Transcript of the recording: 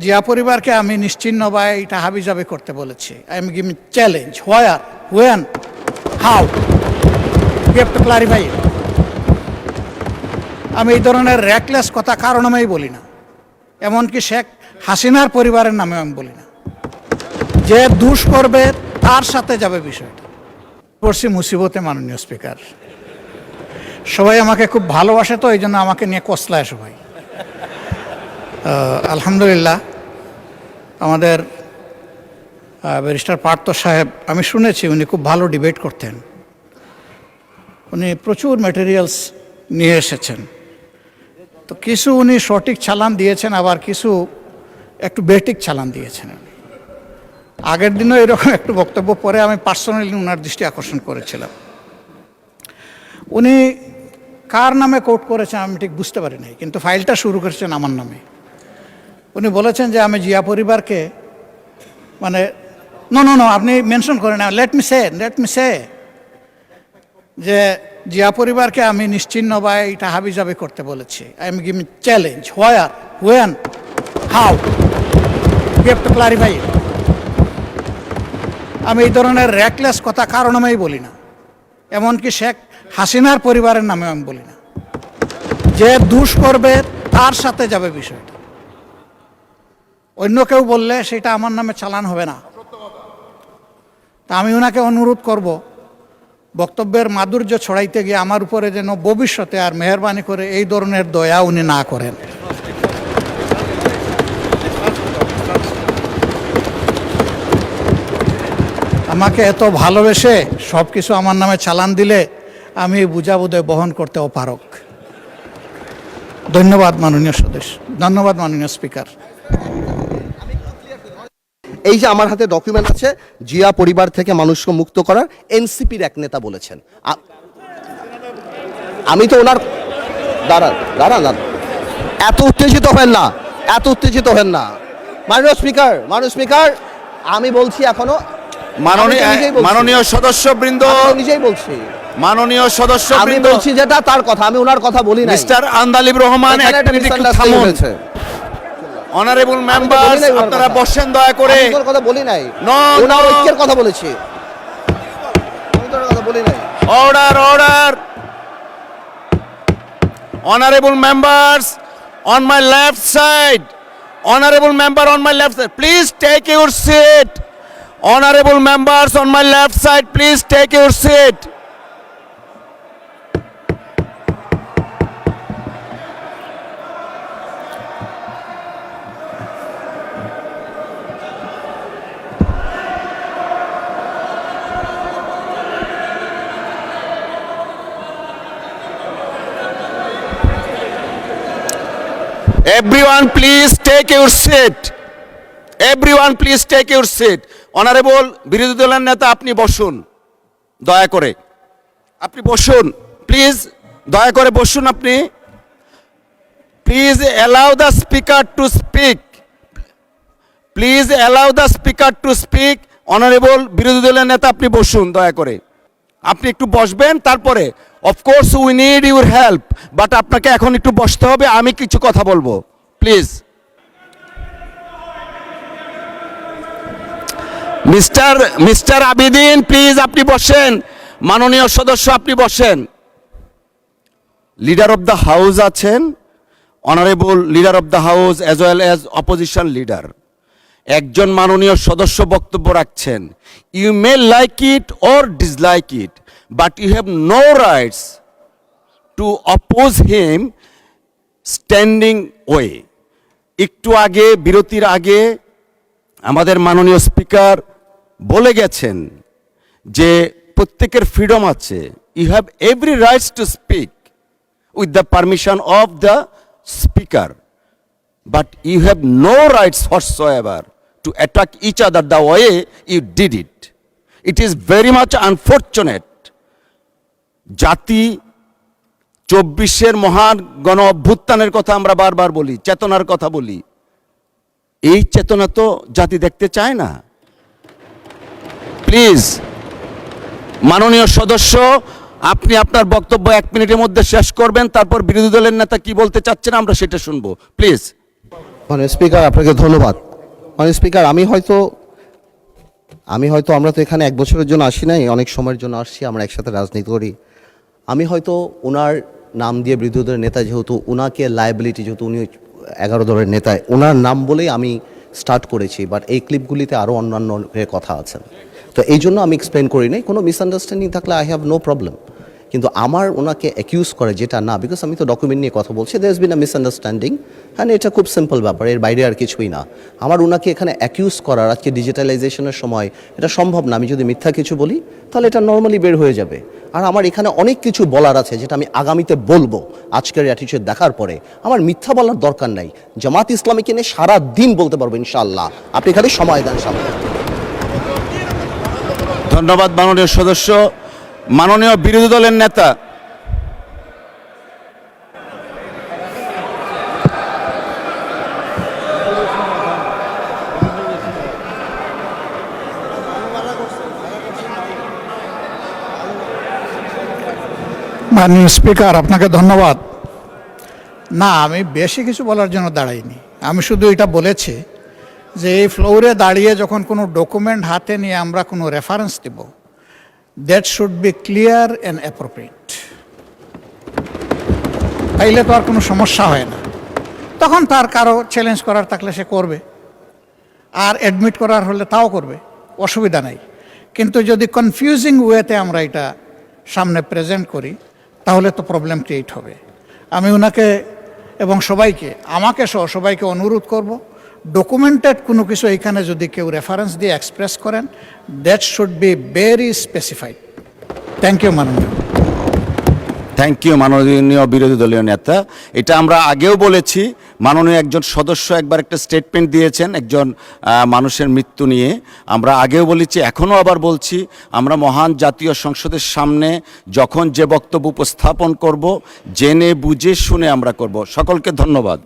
জিয়া পরিবারকে আমি নিশ্চিহ্ন বা এটা হাবিজাবি করতে বলেছি। I am giving challenge, where, when, how, you have to clarify. আমি এই ধরনের র্যাকলেস কথা কারো নামেই বলি না, এমনকি শেখ হাসিনার পরিবারের নামেও আমি বলি না। যে দুষ করবে তার সাথে যাবে বিষয়টা। পড়ছি মুসিবতে মাননীয় স্পিকার, সবাই আমাকে খুব ভালোবাসে, তো এই জন্য আমাকে নিয়ে কসলায় সবাই। আলহামদুলিল্লাহ, আমাদের ব্যারিস্টার পার্থ সাহেব, আমি শুনেছি উনি খুব ভালো ডিবেট করতেন, উনি প্রচুর ম্যাটেরিয়ালস নিয়ে এসেছেন। তো কিছু উনি সঠিক চালান দিয়েছেন, আবার কিছু একটু বেঠিক চালান দিয়েছেন। আগের দিনও এরকম একটু বক্তব্য পরে আমি পার্সোনালি ওনার দৃষ্টি আকর্ষণ করেছিলাম। উনি কার নামে কোট করেছেন আমি ঠিক বুঝতে পারি নাই, কিন্তু ফাইলটা শুরু করেছেন আমার নামে। উনি বলেছেন যে আমি জিয়া পরিবারকে, মানে নো আপনি মেনশন করেন না, লেট মি সে যে জিয়া পরিবারকে আমি নিশ্চিহ্ন বা এটা হাবিজাবি করতে বলেছি। I am giving challenge, where, when, how, you have to clarify. আমি এই ধরনের র্যাকলেস কথা কারো নামেই বলি না, এমনকি শেখ হাসিনার পরিবারের নামেও আমি বলি না। যে দুষ করবে তার সাথে যাবে বিষয়টা। অন্য কেউ বললে সেটা আমার নামে চালান হবে না। তা আমি ওনাকে অনুরোধ করব, বক্তব্যের মাধুর্য ছড়াইতে গিয়ে আমার উপরে যেন ভবিষ্যতে আর মেহরবানি করে এই ধরনের দয়া উনি না করেন। আমাকে এত ভালোবেসে সব কিছু আমার নামে চালান দিলে আমি বুঝাবুঝে বহন করতে অপারক। ধন্যবাদ মাননীয় সদস্য, ধন্যবাদ মাননীয় স্পিকার। এই যে আমার হাতে ডকুমেন্ট আছে, জিয়া পরিবার থেকে মানুষকে মুক্ত করার এনসিপির এক নেতা বলেছেন। আমি তো ওনার দাঁড়ান, এত উত্তেজিত হবেন না মাননীয় স্পিকার, আমি বলছি এখনো মাননীয় সদস্যবৃন্দ, নিজেই বলছি মাননীয় সদস্য আমি বলছি যেটা তার কথা, আমি ওনার কথা বলি না। Mister Andalib Rahman, honourable members, আপনারা বসেন দয়া করে। আমি তোর কথা বলি নাই, ওনার ঐক্যের কথা বলেছি, আমি তোর কথা বলি নাই। Order. Honorable members on my left side, honorable member on my left side, please take your seat. Honorable members on my left side, please take your seat. Everyone please take your seat. Everyone please take your seat. Honorable বিরোধী দলের নেতা, আপনি বসুন দয়া করে, আপনি বসুন please, দয়া করে বসুন আপনি। Please allow the speaker to speak. Please allow the speaker to speak. Honorable বিরোধী দলের নেতা, আপনি বসুন দয়া করে, আপনি একটু বসবেন। তারপরে of course we need your help, but আপনাকে এখন একটু বসতে হবে, আমি কিছু কথা বলবো প্লিজ। মিস্টার আবিদিন, প্লিজ আপনি বসেন। মাননীয় সদস্য, আপনি বসেন। লিডার অফ দ্য হাউস আছেন, honourable leader of the house as well as opposition leader. একজন মাননীয় সদস্য বক্তব্য রাখছেন, you may like it or dislike it, but you have no rights to oppose him standing way. একটু আগে, বিরতির আগে আমাদের মাননীয় স্পিকার বলে গেছেন যে প্রত্যেকের ফ্রিডম আছে, you have every rights to speak with the permission of the speaker, but you have no rights whatsoever to attack each other the way you did it. It is very much unfortunate. জাতি 24-এর মহান গণ অভ্যুত্থানের কথা আমরা বারবার বলি, চেতনার কথা বলি, এই চেতনা তো জাতি দেখতে চায় না। প্লিজ মাননীয় সদস্য, আপনি আপনার বক্তব্য 1 মিনিটের মধ্যে শেষ করবেন, তারপর বিরোধী দলের নেতা কি বলতে চাচ্ছেন আমরা সেটা শুনবো প্লিজ। মানে স্পিকার আপনাকে ধন্যবাদ। মানে স্পিকার আমি হয়তো আমরা তো এখানে 1 বছরের জন্য আসি নাই, অনেক সময়ের জন্য আসছি, আমরা একসাথে রাজনীতি করি। আমি হয়তো ওনার নাম দিয়ে বিরোধী দলের নেতা, যেহেতু ওনাকে লায়াবিলিটি, যেহেতু উনি 11 দলের নেতা, ওনার নাম বলেই আমি স্টার্ট করেছি, বাট এই ক্লিপগুলিতে আরও অন্যান্য কথা আছেন, তো এই জন্য আমি এক্সপ্লেন করি নাই। কোনো মিসআন্ডারস্ট্যান্ডিং থাকলে আই হ্যাভ নো প্রবলেম, কিন্তু আমার ওনাকে অ্যাকিউজ করে যেটা না, বিকজ আমি তো ডকুমেন্ট নিয়ে কথা বলছি, there is bin a misunderstanding, হ্যাঁ এটা খুব সিম্পল ব্যাপার, এর বাইরে আর কিছুই না। আমার ওনাকে এখানে অ্যাকিউজ করার, আজকে ডিজিটালাইজেশনের সময় এটা সম্ভব না। আমি যদি মিথ্যা কিছু বলি তাহলে এটা নর্মালি বের হয়ে যাবে, আর আমার এখানে অনেক কিছু বলার আছে যেটা আমি আগামীতে বলবো। আজকের অ্যাটিটিউড দেখার পরে আমার মিথ্যা বলার দরকার নাই, জামাত ইসলামীকে নিয়ে সারা দিন বলতে পারবো ইনশাআল্লাহ, আপনি খালি সময় দেন সামনে। ধন্যবাদ মাননীয় সদস্য। মাননীয় বিরোধী দলের নেতা মাননীয় স্পিকার, আপনাকে ধন্যবাদ। না, আমি বেশি কিছু বলার জন্য দাঁড়াইনি, আমি শুধু এটা বলেছি যে এই ফ্লোরে দাঁড়িয়ে যখন কোনো ডকুমেন্ট হাতে নিয়ে আমরা কোনো রেফারেন্স দেব, that should be clear and appropriate. তাইলে তো আর কোনো সমস্যা হয় না, তখন তার কারো চ্যালেঞ্জ করার থাকলে সে করবে, আর অ্যাডমিট করার হলে তাও করবে, অসুবিধা নাই। কিন্তু যদি কনফিউজিং ওয়েতে আমরা এটা সামনে প্রেজেন্ট করি তাহলে তো প্রবলেম ক্রিয়েট হবে। আমি ওনাকে এবং সবাইকে, আমাকে সহ সবাইকে অনুরোধ করব, ডকুমেন্টেড কোনো কিছু এখানে যদি কেউ রেফারেন্স দিয়ে এক্সপ্রেস করেন, that should be very specified. Thank you মাননীয়। থ্যাংক ইউ মাননীয় বিরোধী দলীয় নেতা। এটা আমরা আগেও বলেছি, মাননীয় একজন সদস্য একবার একটা স্টেটমেন্ট দিয়েছেন একজন মানুষের মৃত্যু নিয়ে, আমরা আগেও বলেছি, এখনও আবার বলছি, আমরা মহান জাতীয় সংসদের সামনে যখন যে বক্তব্য উপস্থাপন করব, জেনে বুঝে শুনে আমরা করব। সকলকে ধন্যবাদ।